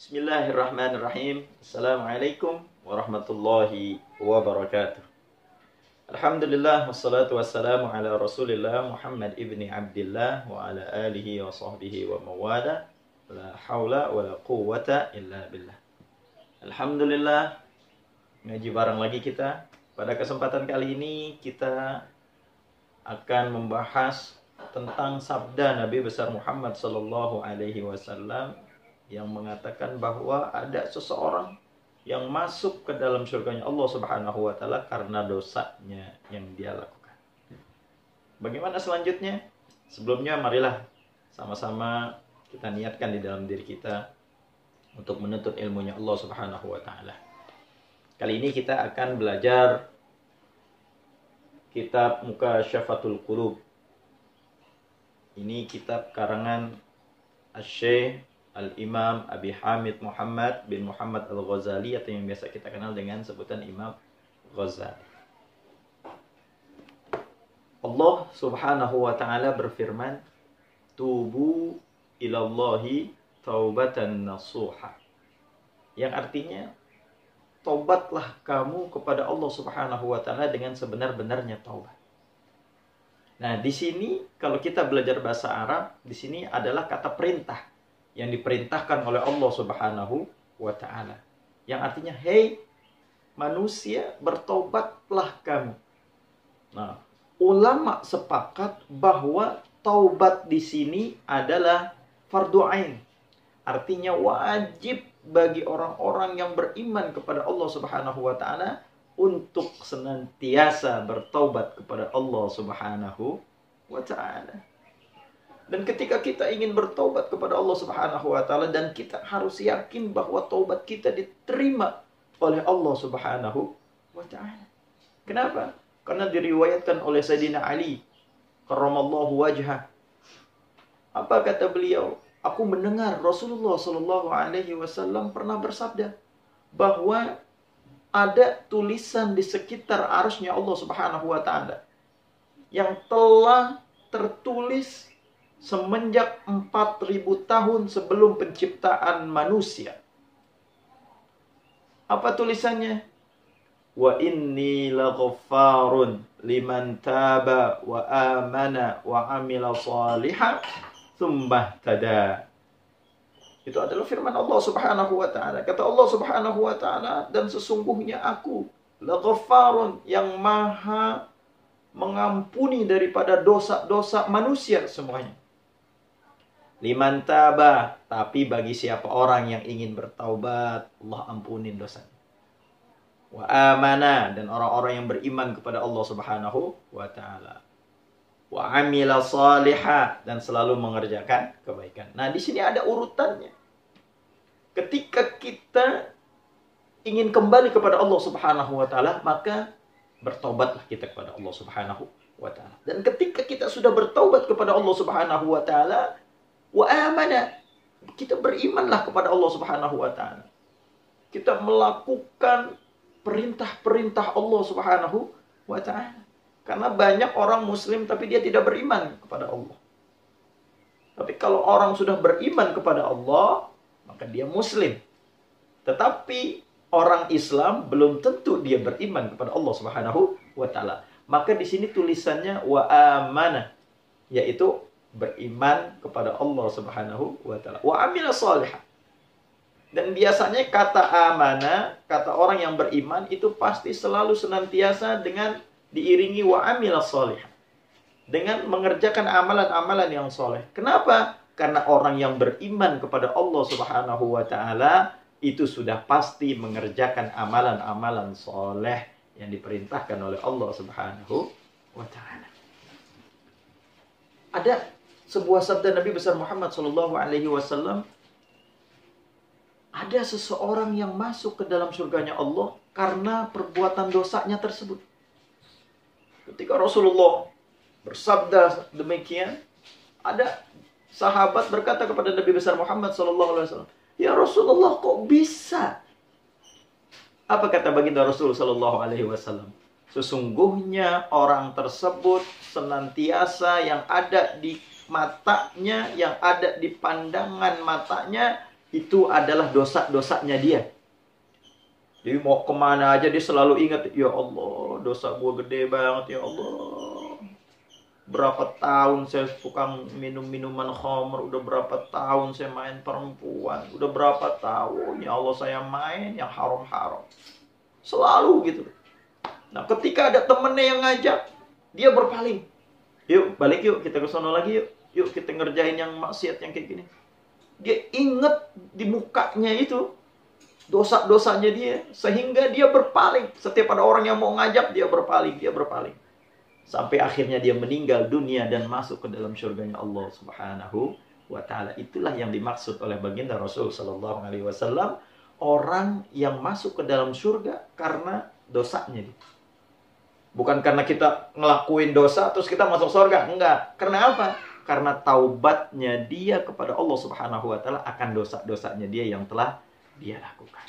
Bismillahirrahmanirrahim. Assalamualaikum warahmatullahi wabarakatuh. Alhamdulillah wassalatu wassalamu ala Rasulillah Muhammad ibni Abdillah wa ala alihi wa sahbihi wa mawala. La haula wa la quwwata illa billah. Alhamdulillah, ngaji bareng lagi kita. Pada kesempatan kali ini kita akan membahas tentang sabda Nabi besar Muhammad sallallahu alaihi wasallam yang mengatakan bahwa ada seseorang yang masuk ke dalam surganya Allah Subhanahu wa taala karena dosanya yang dia lakukan. Bagaimana selanjutnya? Sebelumnya marilah sama-sama kita niatkan di dalam diri kita untuk menuntut ilmunya Allah Subhanahu wa taala. Kali ini kita akan belajar kitab Mukasyafatul Qulub. Ini kitab karangan Asy-Syaikh Al-Imam Abi Hamid Muhammad bin Muhammad Al-Ghazali, atau yang biasa kita kenal dengan sebutan Imam Ghazali. Allah Subhanahu wa taala berfirman, "Tubu ilallahi taubatan nasuha." Yang artinya, taubatlah kamu kepada Allah Subhanahu wa taala dengan sebenar-benarnya taubat. Nah, di sini kalau kita belajar bahasa Arab, di sini adalah kata perintah yang diperintahkan oleh Allah Subhanahu wa taala. Yang artinya, "Hei manusia, bertaubatlah kamu." Nah, ulama sepakat bahwa taubat di sini adalah fardu ain. Artinya wajib bagi orang-orang yang beriman kepada Allah Subhanahu wa taala untuk senantiasa bertaubat kepada Allah Subhanahu wa taala. Dan ketika kita ingin bertaubat kepada Allah Subhanahu wa taala, dan kita harus yakin bahwa taubat kita diterima oleh Allah Subhanahu wa taala. Kenapa? Karena diriwayatkan oleh Sayyidina Ali karramallahu wajhah. Apa kata beliau? Aku mendengar Rasulullah sallallahu alaihi wasallam pernah bersabda bahwa ada tulisan di sekitar arsy-Nya Allah Subhanahu wa taala yang telah tertulis semenjak 4.000 tahun sebelum penciptaan manusia. Apa tulisannya? Wa inni laghaffarun liman taba wa amana wa amila shalihan tsumma tada. Itu adalah firman Allah Subhanahu wa taala. Kata Allah Subhanahu wa taala, dan sesungguhnya aku laghaffarun, yang maha mengampuni daripada dosa-dosa manusia semuanya. Liman taba, tapi bagi siapa orang yang ingin bertaubat, Allah ampunin dosanya. Wa amana, dan orang-orang yang beriman kepada Allah Subhanahu wa taala. Wa amila shaliha, dan selalu mengerjakan kebaikan. Nah, di sini ada urutannya. Ketika kita ingin kembali kepada Allah Subhanahu wa taala, maka bertaubatlah kita kepada Allah Subhanahu wa taala. Dan ketika kita sudah bertaubat kepada Allah Subhanahu wa taala, wa amana, kita berimanlah kepada Allah Subhanahu wa taala. Kita melakukan perintah-perintah Allah Subhanahu wa taala. Karena banyak orang muslim tapi dia tidak beriman kepada Allah. Tapi kalau orang sudah beriman kepada Allah, maka dia muslim. Tetapi orang Islam belum tentu dia beriman kepada Allah Subhanahu wa taala. Maka di sini tulisannya wa amana, yaitu beriman kepada Allah Subhanahu wa taala. Wa amila shalihan. Dan biasanya kata amanah, kata orang yang beriman, itu pasti selalu senantiasa dengan diiringi wa amila shalihan, dengan mengerjakan amalan-amalan yang soleh. Kenapa? Karena orang yang beriman kepada Allah Subhanahu wa taala itu sudah pasti mengerjakan amalan-amalan soleh yang diperintahkan oleh Allah Subhanahu wa taala. Ada sebuah sabda Nabi besar Muhammad sallallahu alaihi wasallam, ada seseorang yang masuk ke dalam surganya Allah karena perbuatan dosanya tersebut. Ketika Rasulullah bersabda demikian, ada sahabat berkata kepada Nabi besar Muhammad sallallahu alaihi wasallam, "Ya Rasulullah, kok bisa?" Apa kata baginda Rasul sallallahu alaihi wasallam? Sesungguhnya orang tersebut senantiasa yang ada di matanya, yang ada di pandangan matanya, itu adalah dosa-dosanya dia. Jadi mau kemana aja dia selalu ingat, ya Allah, dosa gue gede banget, ya Allah. Berapa tahun saya suka minum minuman khamr, udah berapa tahun saya main perempuan, udah berapa tahun ya Allah saya main yang haram-haram. Selalu gitu. Nah, ketika ada temennya yang ngajak, dia berpaling. Yuk, balik yuk, kita ke sono lagi yuk. Yuk, kita ngerjain yang maksiat yang kayak gini. Dia ingat di mukanya itu dosa-dosanya dia, sehingga dia berpaling. Setiap ada orang yang mau ngajak, dia berpaling. Sampai akhirnya dia meninggal dunia dan masuk ke dalam surganya Allah Subhanahu wa ta'ala. Itulah yang dimaksud oleh baginda Rasul sallallahu alaihi wasallam, orang yang masuk ke dalam surga karena dosanya. Bukan karena kita ngelakuin dosa terus kita masuk surga, enggak. Karena apa? Karena taubatnya dia kepada Allah Subhanahu wa ta'ala akan dosa-dosanya dia yang telah dia lakukan.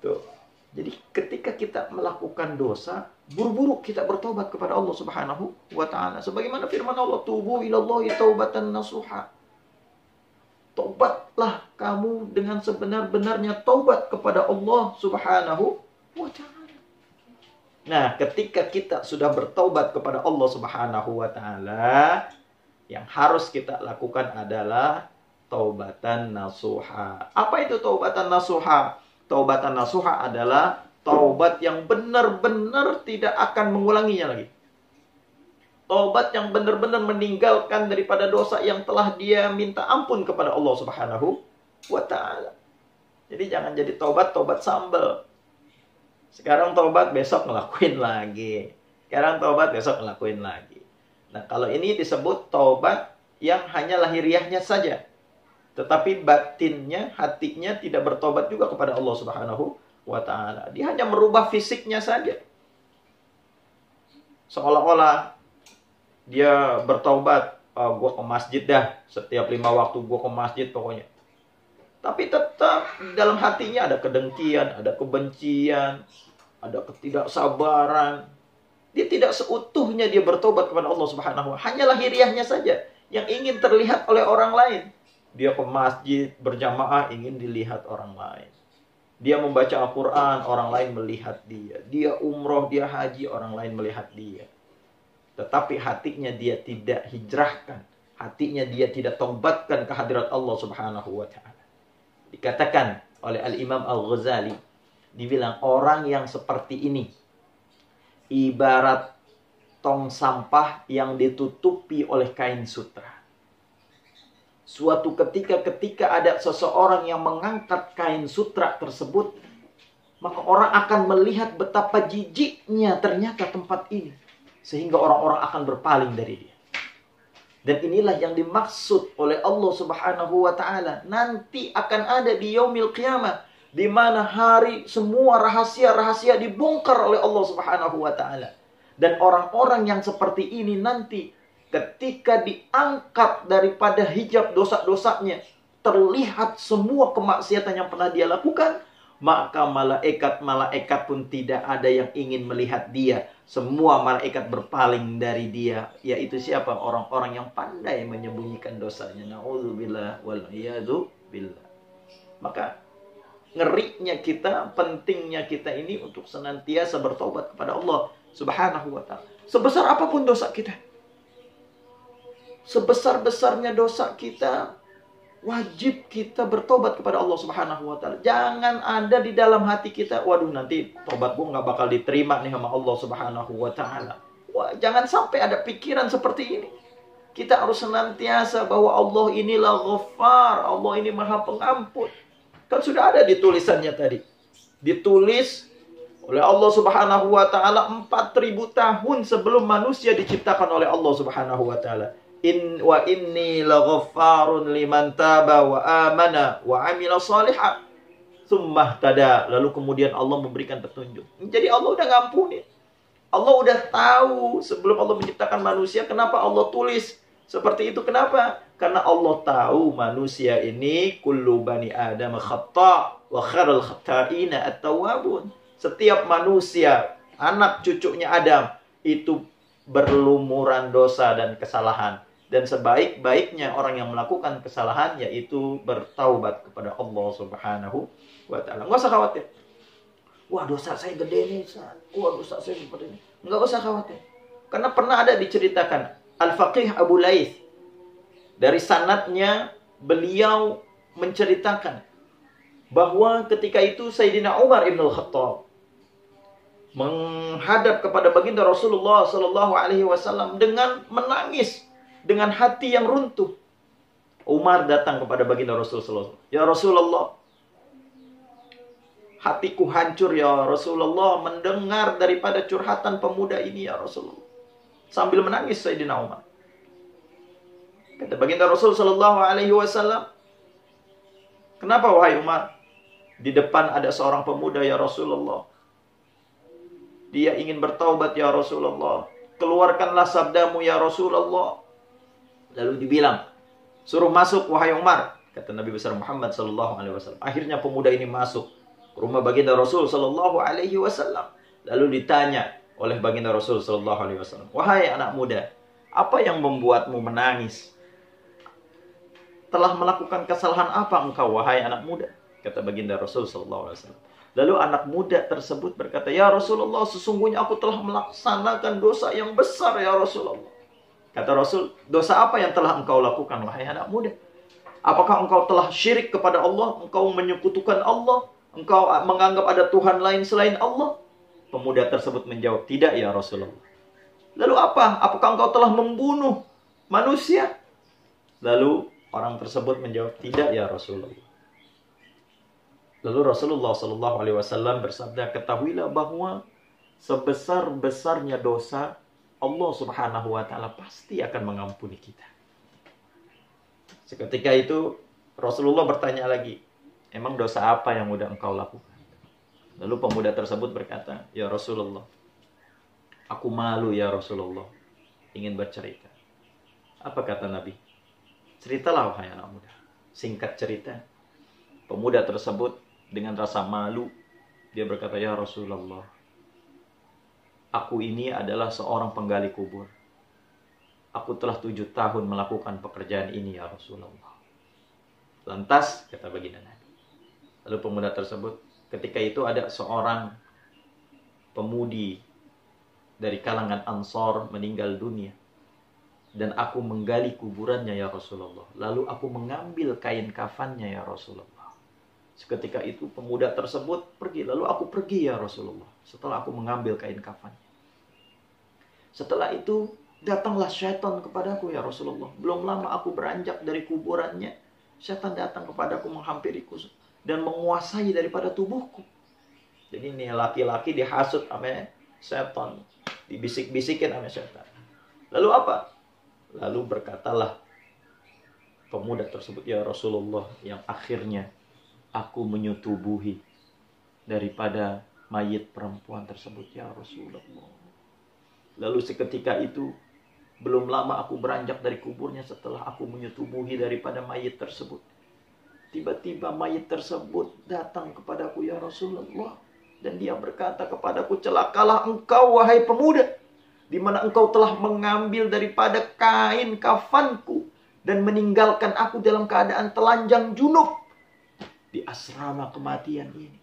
Tuh. Jadi ketika kita melakukan dosa, buru-buru kita bertobat kepada Allah Subhanahu wa ta'ala. Sebagaimana firman Allah, tubu ilallahi taubatan nasuha. Tobatlah kamu dengan sebenar-benarnya taubat kepada Allah Subhanahu wa ta'ala. Nah, ketika kita sudah bertaubat kepada Allah Subhanahu wa ta'ala, yang harus kita lakukan adalah taubatan nasuha. Apa itu taubatan nasuha? Taubatan nasuha adalah taubat yang benar-benar tidak akan mengulanginya lagi. Taubat yang benar-benar meninggalkan daripada dosa yang telah dia minta ampun kepada Allah Subhanahu wa ta'ala. Jadi jangan jadi taubat sambal. Sekarang taubat, besok ngelakuin lagi. Sekarang taubat, besok ngelakuin lagi. Nah, kalau ini disebut taubat yang hanya lahiriahnya saja. Tetapi batinnya, hatinya tidak bertobat juga kepada Allah Subhanahu wa ta'ala. Dia hanya merubah fisiknya saja. Seolah-olah dia bertobat, gue ke masjid dah. Setiap 5 waktu gue ke masjid pokoknya. Tapi tetap dalam hatinya ada kedengkian, ada kebencian, ada ketidaksabaran. Dia tidak seutuhnya dia bertobat kepada Allah Subhanahu wa ta'ala. Hanya lahiriahnya saja yang ingin terlihat oleh orang lain. Dia ke masjid berjamaah ingin dilihat orang lain. Dia membaca Al-Quran, orang lain melihat dia. Dia umroh, dia haji, orang lain melihat dia. Tetapi hatinya dia tidak hijrahkan. Hatinya dia tidak taubatkan kehadirat Allah Subhanahu wa ta'ala. Dikatakan oleh Al-Imam Al-Ghazali, dibilang orang yang seperti ini ibarat tong sampah yang ditutupi oleh kain sutra. Suatu ketika ada seseorang yang mengangkat kain sutra tersebut, maka orang akan melihat betapa jijiknya ternyata tempat ini. Sehingga orang-orang akan berpaling dari dia. Dan inilah yang dimaksud oleh Allah Subhanahu wa ta'ala. Nanti akan ada di yaumil qiyamah, di mana hari semua rahasia-rahasia dibongkar oleh Allah Subhanahu wa ta'ala. Dan orang-orang yang seperti ini nanti ketika diangkat daripada hijab dosa-dosanya, terlihat semua kemaksiatan yang pernah dia lakukan, maka malaikat-malaikat pun tidak ada yang ingin melihat dia. Semua malaikat berpaling dari dia. Yaitu siapa? Orang-orang yang pandai menyembunyikan dosanya. Na'udzubillah wal'iyadu billah. Maka ngerinya kita, pentingnya kita ini untuk senantiasa bertobat kepada Allah Subhanahu wa ta'ala. Sebesar apapun dosa kita, sebesar-besarnya dosa kita, wajib kita bertobat kepada Allah Subhanahu wa ta'ala. Jangan ada di dalam hati kita, waduh nanti tobat gue gak bakal diterima nih sama Allah Subhanahu wa ta'ala. Jangan sampai ada pikiran seperti ini. Kita harus senantiasa bahwa Allah inilah Ghaffar, Allah ini Maha Pengampun. Kan sudah ada di tulisannya tadi. Ditulis oleh Allah Subhanahu wa ta'ala 4.000 tahun sebelum manusia diciptakan oleh Allah Subhanahu wa ta'ala. Wa inni laghaffarun liman taba wa amana wa amila shalihan tsumma tada. Lalu kemudian Allah memberikan petunjuk. Jadi Allah udah ngampuni. Allah udah tahu sebelum Allah menciptakan manusia. Kenapa Allah tulis seperti itu? Kenapa? Karena Allah tahu manusia ini kullu bani adam khata' wa khairul khata'ina at-tawwabun. Setiap manusia, anak cucunya Adam itu berlumuran dosa dan kesalahan. Dan sebaik-baiknya orang yang melakukan kesalahan yaitu bertaubat kepada Allah Subhanahu wa taala. Enggak usah khawatir. Wah, dosa saya gede nih, Ustaz. Wah, dosa saya seperti ini. Enggak usah khawatir. Karena pernah ada diceritakan Al-Faqih Abu Laits, dari sanadnya beliau menceritakan bahwa ketika itu Sayyidina Umar Ibn Al-Khattab menghadap kepada baginda Rasulullah Sallallahu Alaihi Wasallam dengan menangis, dengan hati yang runtuh. Umar datang kepada baginda Rasulullah. Ya Rasulullah, hatiku hancur ya Rasulullah mendengar daripada curhatan pemuda ini ya Rasulullah. Sambil menangis Sayyidina Umar. Kata baginda Rasul Sallallahu Alaihi Wasallam, kenapa wahai Umar? Di depan ada seorang pemuda ya Rasulullah. Dia ingin bertaubat ya Rasulullah. Keluarkanlah sabdamu ya Rasulullah. Lalu dibilang, suruh masuk wahai Umar, kata Nabi besar Muhammad sallallahu alaihi wasallam. Akhirnya pemuda ini masuk ke rumah baginda Rasul sallallahu alaihi wasallam. Lalu ditanya oleh baginda Rasul sallallahu alaihi wasallam, wahai anak muda, apa yang membuatmu menangis? Telah melakukan kesalahan apa engkau wahai anak muda? Kata baginda Rasul sallallahu alaihi wasallam. Lalu anak muda tersebut berkata, ya Rasulullah, sesungguhnya aku telah melaksanakan dosa yang besar ya Rasulullah. Kata Rasul, dosa apa yang telah engkau lakukan wahai anak muda? Apakah engkau telah syirik kepada Allah? Engkau menyekutukan Allah? Engkau menganggap ada Tuhan lain selain Allah? Pemuda tersebut menjawab, tidak ya Rasulullah. Lalu apa? Apakah engkau telah membunuh manusia? Lalu orang tersebut menjawab, tidak ya Rasulullah. Lalu Rasulullah Sallallahu Alaihi Wasallam bersabda, ketahuilah bahwa sebesar-besarnya dosa, Allah Subhanahu Wa Taala pasti akan mengampuni kita. Seketika itu Rasulullah bertanya lagi, emang dosa apa yang udah engkau lakukan? Lalu pemuda tersebut berkata, ya Rasulullah, aku malu ya Rasulullah, ingin bercerita. Apa kata Nabi? Ceritalah wahai anak muda. Singkat cerita, pemuda tersebut dengan rasa malu, dia berkata, ya Rasulullah, aku ini adalah seorang penggali kubur. Aku telah 7 tahun melakukan pekerjaan ini ya Rasulullah. Lantas, kata baginda Nabi. Lalu pemuda tersebut, ketika itu ada seorang pemudi dari kalangan Ansor meninggal dunia. Dan aku menggali kuburannya ya Rasulullah. Lalu aku mengambil kain kafannya ya Rasulullah. Seketika itu pemuda tersebut pergi. Lalu aku pergi ya Rasulullah. Setelah aku mengambil kain kafannya. Setelah itu datanglah syaitan kepadaku ya Rasulullah. Belum lama aku beranjak dari kuburannya. Syaitan datang kepadaku menghampiriku. Dan menguasai daripada tubuhku. Jadi ini laki-laki dihasut sama syaitan. Dibisik-bisikin sama syaitan. Lalu apa? Lalu berkatalah pemuda tersebut, ya Rasulullah, yang akhirnya aku menyetubuhi daripada mayit perempuan tersebut ya Rasulullah. Lalu seketika itu belum lama aku beranjak dari kuburnya setelah aku menyetubuhi daripada mayit tersebut. Tiba-tiba mayit tersebut datang kepadaku ya Rasulullah. Dan dia berkata kepadaku, celakalah engkau wahai pemuda, di mana engkau telah mengambil daripada kain kafanku dan meninggalkan aku dalam keadaan telanjang junub di asrama kematian ini.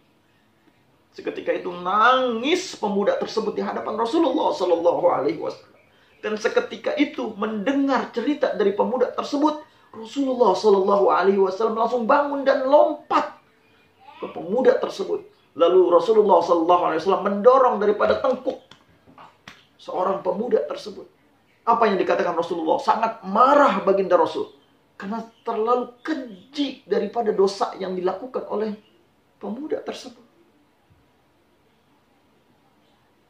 Seketika itu nangis pemuda tersebut di hadapan Rasulullah Sallallahu Alaihi Wasallam. Dan seketika itu mendengar cerita dari pemuda tersebut, Rasulullah Sallallahu Alaihi Wasallam langsung bangun dan lompat ke pemuda tersebut. Lalu Rasulullah Sallallahu Alaihi Wasallam mendorong daripada tengkuk seorang pemuda tersebut. Apa yang dikatakan Rasulullah? Sangat marah baginda Rasul. Karena terlalu keji daripada dosa yang dilakukan oleh pemuda tersebut.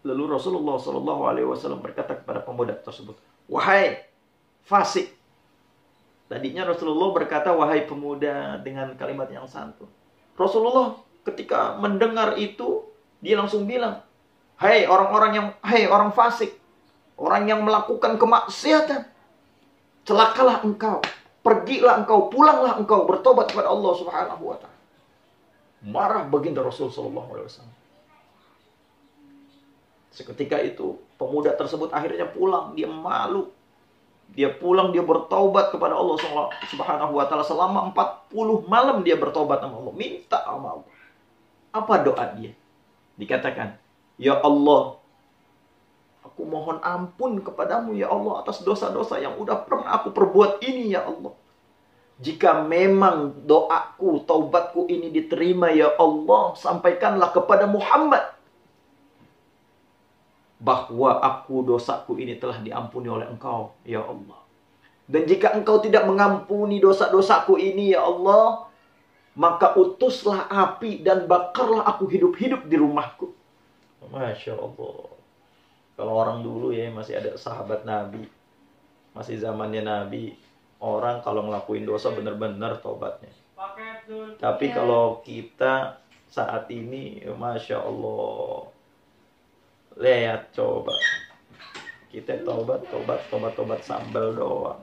Lalu Rasulullah Sallallahu Alaihi Wasallam berkata kepada pemuda tersebut, wahai fasik. Tadinya Rasulullah berkata, wahai pemuda, dengan kalimat yang santun. Rasulullah ketika mendengar itu, dia langsung bilang, hei orang fasik, orang yang melakukan kemaksiatan, celakalah engkau, pergilah engkau, pulanglah engkau, bertobat kepada Allah Subhanahu wa taala. Marah baginda Rasul sallallahu alaihi wasallam. Seketika itu pemuda tersebut akhirnya pulang, dia malu. Dia pulang, dia bertaubat kepada Allah Subhanahu wa taala selama 40 malam dia bertaubat sama Allah, minta sama Allah. Apa doa dia? Dikatakan, "Ya Allah, aku mohon ampun kepadamu ya Allah atas dosa-dosa yang udah pernah aku perbuat ini ya Allah. Jika memang doaku, taubatku ini diterima ya Allah, sampaikanlah kepada Muhammad bahwa dosaku ini telah diampuni oleh Engkau, ya Allah. Dan jika Engkau tidak mengampuni dosa-dosaku ini, ya Allah, maka utuslah api dan bakarlah aku hidup-hidup di rumahku." Masya Allah. Kalau orang dulu ya, masih ada sahabat Nabi, masih zamannya Nabi, orang kalau ngelakuin dosa benar-benar tobatnya. Tapi kalau kita saat ini, ya Masya Allah, lihat coba, kita tobat sambal doang,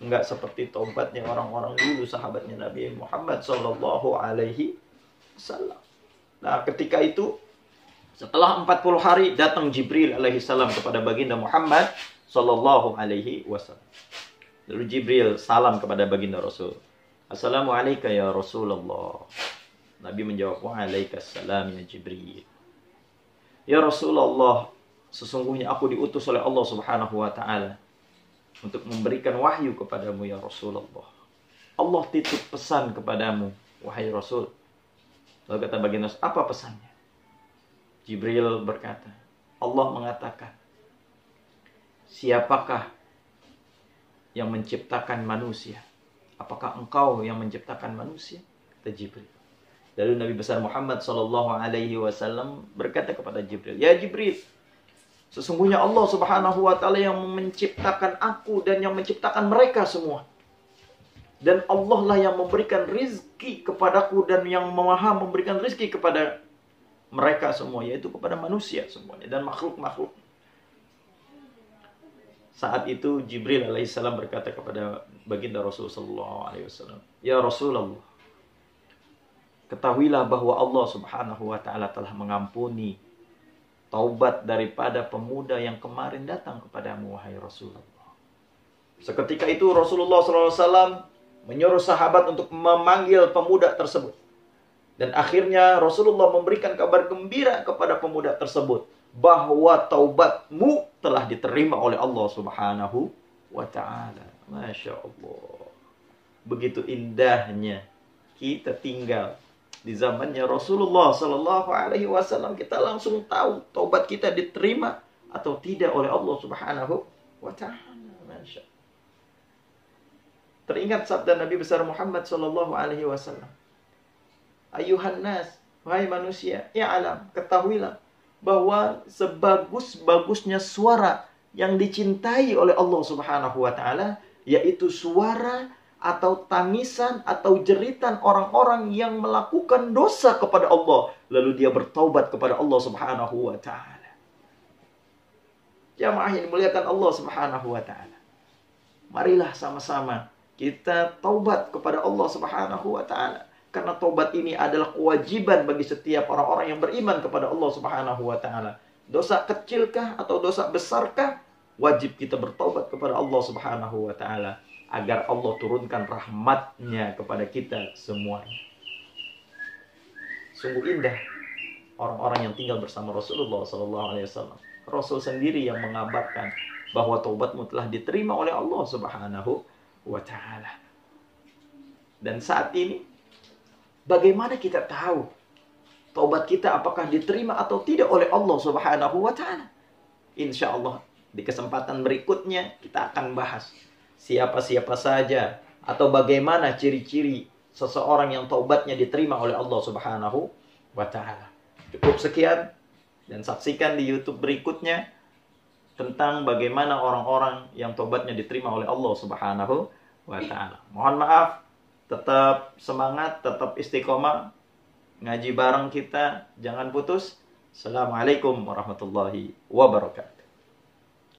nggak seperti tobatnya orang-orang dulu, sahabatnya Nabi Muhammad Sallallahu Alaihi Wasallam. Nah, ketika itu setelah 40 hari datang Jibril alaihissalam kepada baginda Muhammad Sallallahu Alaihi Wasallam. Lalu Jibril salam kepada baginda Rasul, "Assalamualaikum ya Rasulullah." Nabi menjawab, "Waalaikumsalam ya Jibril." "Ya Rasulullah, sesungguhnya aku diutus oleh Allah Subhanahu wa taala untuk memberikan wahyu kepadamu ya Rasulullah. Allah titip pesan kepadamu, wahai Rasul." Lalu kata baginda, "Apa pesannya?" Jibril berkata, "Allah mengatakan, siapakah yang menciptakan manusia? Apakah engkau yang menciptakan manusia?" Kata Jibril. Lalu Nabi besar Muhammad Sallallahu Alaihi Wasallam berkata kepada Jibril, "Ya Jibril, sesungguhnya Allah Subhanahu wa taala yang menciptakan aku dan yang menciptakan mereka semua. Dan Allah lah yang memberikan rizki kepadaku dan yang maha memberikan rizki kepada mereka semua, yaitu kepada manusia semuanya dan makhluk-makhluk." Saat itu Jibril alaihissalam berkata kepada baginda Rasulullah sallallahu alaihi wasallam, "Ya Rasulullah, ketahuilah bahwa Allah Subhanahu wa taala telah mengampuni taubat daripada pemuda yang kemarin datang kepadamu, wahai Rasulullah." Seketika itu Rasulullah SAW menyuruh sahabat untuk memanggil pemuda tersebut. Dan akhirnya Rasulullah memberikan kabar gembira kepada pemuda tersebut bahwa taubatmu telah diterima oleh Allah Subhanahu wa taala. Masya Allah. Begitu indahnya kita tinggal di zamannya Rasulullah Sallallahu Alaihi Wasallam, kita langsung tahu taubat kita diterima atau tidak oleh Allah Subhanahu wa taala. Masya Allah. Teringat sabda Nabi besar Muhammad Sallallahu Alaihi Wasallam, "Ayuhan nas, wahai manusia, alam, ketahuilah bahwa sebagus-bagusnya suara yang dicintai oleh Allah Subhanahu wa taala yaitu suara atau tangisan atau jeritan orang-orang yang melakukan dosa kepada Allah lalu dia bertaubat kepada Allah Subhanahu wa taala." Jamaah yang dimuliakan Allah Subhanahu wa taala, marilah sama-sama kita taubat kepada Allah Subhanahu wa taala, karena taubat ini adalah kewajiban bagi setiap orang-orang yang beriman kepada Allah Subhanahu wa taala. Dosa kecilkah atau dosa besarkah, wajib kita bertaubat kepada Allah Subhanahu wa taala agar Allah turunkan rahmatnya kepada kita semuanya. Sungguh indah orang-orang yang tinggal bersama Rasulullah SAW. Rasul sendiri yang mengabarkan bahwa taubatmu telah diterima oleh Allah Subhanahu wa taala. Dan saat ini, bagaimana kita tahu taubat kita apakah diterima atau tidak oleh Allah Subhanahu wa taala? Insya Allah di kesempatan berikutnya kita akan bahas siapa-siapa saja atau bagaimana ciri-ciri seseorang yang taubatnya diterima oleh Allah Subhanahu wa taala. Cukup sekian dan saksikan di YouTube berikutnya tentang bagaimana orang-orang yang taubatnya diterima oleh Allah Subhanahu wa taala. Mohon maaf, tetap semangat, tetap istiqomah, ngaji bareng kita, jangan putus. Assalamualaikum warahmatullahi wabarakatuh.